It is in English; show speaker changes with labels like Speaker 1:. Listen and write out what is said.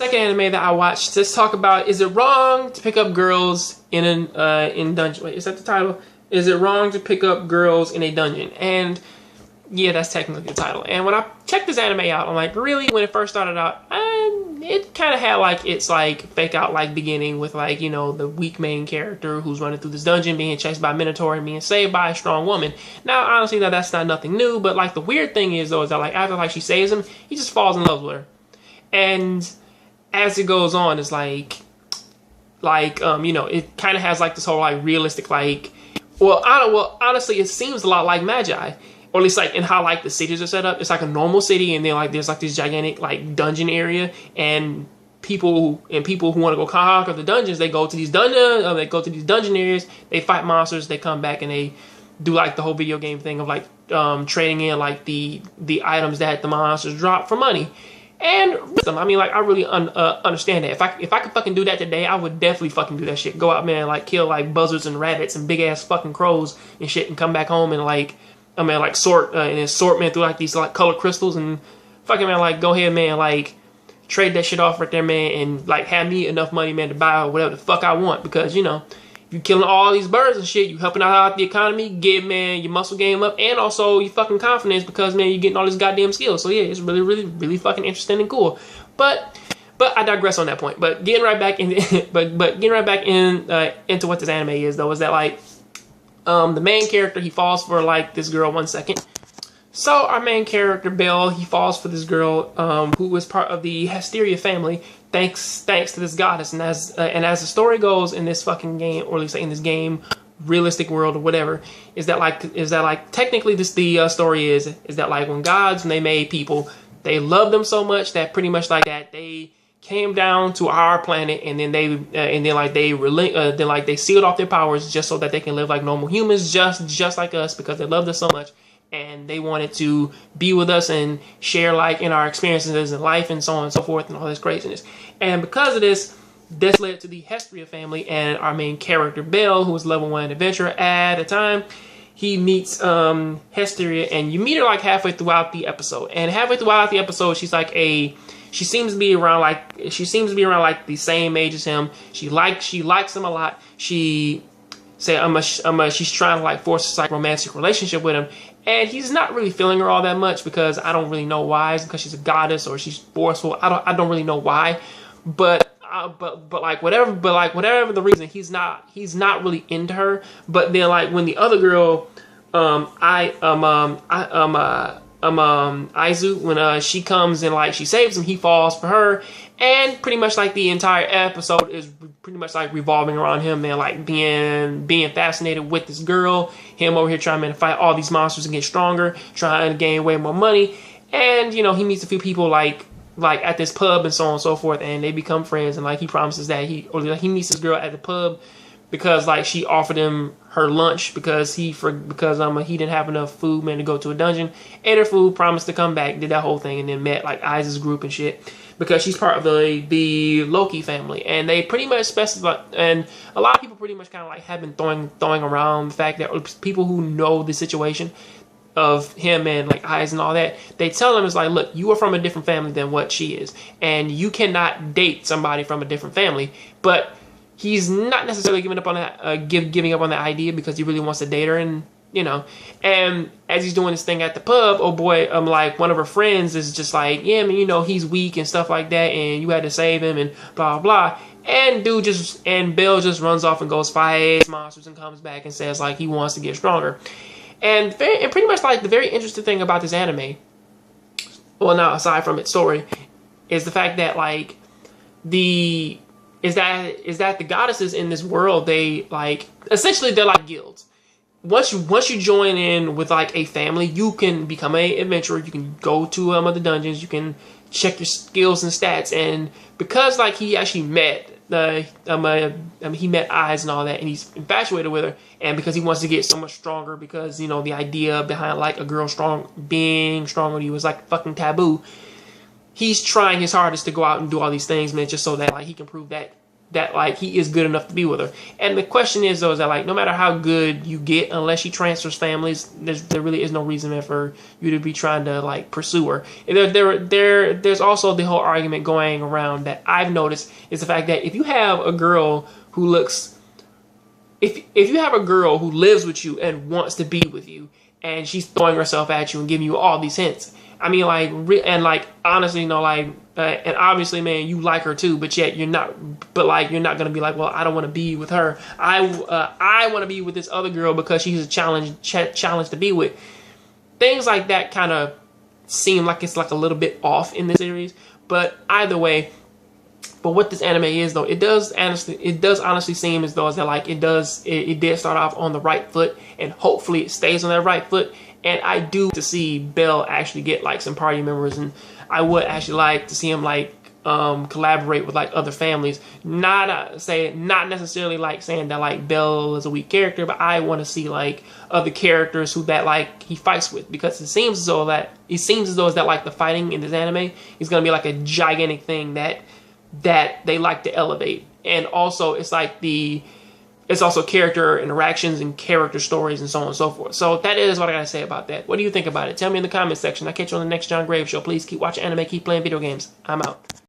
Speaker 1: Second anime that I watched. Let's talk about, is it wrong to pick up girls in in dungeon? Wait, is that the title? Is it wrong to pick up girls in a dungeon? And yeah, that's technically the title. And when I checked this anime out, I'm like, really? When it first started out, it kind of had like its like fake out like beginning with like, you know, the weak main character who's running through this dungeon being chased by a minotaur and being saved by a strong woman. Now, honestly, that's not nothing new. But like the weird thing is though, is that like after like she saves him, he just falls in love with her. And as it goes on, it's like you know, it kind of has like this whole like realistic like, well, honestly, it seems a lot like Magi. Or at least like in how like the cities are set up. It's like a normal city, and then like there's like this gigantic like dungeon area, and people who want to go conquer the dungeons, they go to these dungeon areas, they fight monsters, they come back and they do like the whole video game thing of like trading in like the items that the monsters drop for money. And I mean, like, I really understand that. If I could fucking do that today, I would definitely fucking do that shit. Go out, man, like kill like buzzards and rabbits and big ass fucking crows and shit, and come back home and like, I mean, like sort man through like these like color crystals and fucking, man, like go ahead, man, like trade that shit off right there, man, and like have me enough money, man, to buy whatever the fuck I want. Because, you know, you killing all these birds and shit, you helping out the economy, get, man, your muscle game up, and also your fucking confidence because, man, you're getting all these goddamn skills. So yeah, it's really, really, really fucking interesting and cool. But I digress on that point. But getting right back in, into what this anime is though, is that like the main character, he falls for like this girl 1 second. So our main character, Bill, he falls for this girl who was part of the Hysteria family, thanks to this goddess. And as the story goes in this fucking game, or at least in this game, realistic world or whatever, is that like technically the story is that like when they made people, they loved them so much that pretty much like that they came down to our planet, and then they sealed off their powers just so that they can live like normal humans, just like us, because they loved us so much. And they wanted to be with us and share like in our experiences in life and so on and so forth and all this craziness. And because of this led to the Hesperia family, and our main character, Belle, who was level 1 adventurer at a time, he meets Hesperia, and you meet her like halfway throughout the episode. And halfway throughout the episode, she seems to be around like the same age as him. She likes him a lot. She's trying to like force this like romantic relationship with him, and he's not really feeling her all that much, because I don't really know why. It's because she's a goddess or she's forceful. I don't really know why, but whatever the reason, he's not really into her. But then like when the other girl, Aizu, when she comes and like she saves him, he falls for her. And pretty much like the entire episode is pretty much like revolving around him, man, like being fascinated with this girl, him over here trying to fight all these monsters and get stronger, trying to gain way more money. And, you know, he meets a few people like at this pub and so on and so forth, and they become friends. And like he promises that he meets this girl at the pub because like she offered him her lunch because he didn't have enough food, man, to go to a dungeon. Ate her food, promised to come back, did that whole thing, and then met like Aizu's group and shit, because she's part of the Loki family. And they pretty much specify, and a lot of people pretty much kind of like have been throwing around the fact that people who know the situation of him and like Aizu and all that, they tell him, it's like, look, you are from a different family than what she is, and you cannot date somebody from a different family. But he's not necessarily giving up on that idea, because he really wants to date her. And you know, and as he's doing this thing at the pub, oh boy, like one of her friends is just like, yeah, man, you know, he's weak and stuff like that, and you had to save him and blah blah. And Bill just runs off and goes fights monsters and comes back and says like he wants to get stronger. And pretty much like the very interesting thing about this anime, well, now aside from its story, is the fact that like the goddesses in this world, they like essentially they're like guilds. Once you join in with like a family, you can become an adventurer. You can go to other dungeons. You can check your skills and stats. And because like he actually met he met Eyes and all that, and he's infatuated with her. And because he wants to get so much stronger, because you know the idea behind like a girl being stronger than you was like fucking taboo. He's trying his hardest to go out and do all these things, man, just so that like he can prove that that like he is good enough to be with her. And the question is though, is that like no matter how good you get, unless she transfers families, there really is no reason for you to be trying to like pursue her. There's also the whole argument going around that I've noticed is the fact that if you have a girl who looks, if you have a girl who lives with you and wants to be with you, and she's throwing herself at you and giving you all these hints, I mean, like, and like, honestly, you know, like, and obviously, man, you like her too, but yet you're not, but like, you're not gonna be like, well, I don't want to be with her. I want to be with this other girl because she's a challenge to be with. Things like that kind of seem like it's like a little bit off in this series, but either way. But what this anime is though, it does honestly seem as though as that like it did start off on the right foot, and hopefully it stays on that right foot. And I do to see Bell actually get like some party members, and I would actually like to see him like collaborate with like other families. Not necessarily like saying that like Bell is a weak character, but I want to see like other characters who that like he fights with, because it seems as though that like the fighting in this anime is gonna be like a gigantic thing that they like to elevate. And also it's also character interactions and character stories and so on and so forth. So that is what I gotta say about that. What do you think about it? Tell me in the comment section. I'll catch you on the next John Graves show. Please keep watching anime, keep playing video games. I'm out.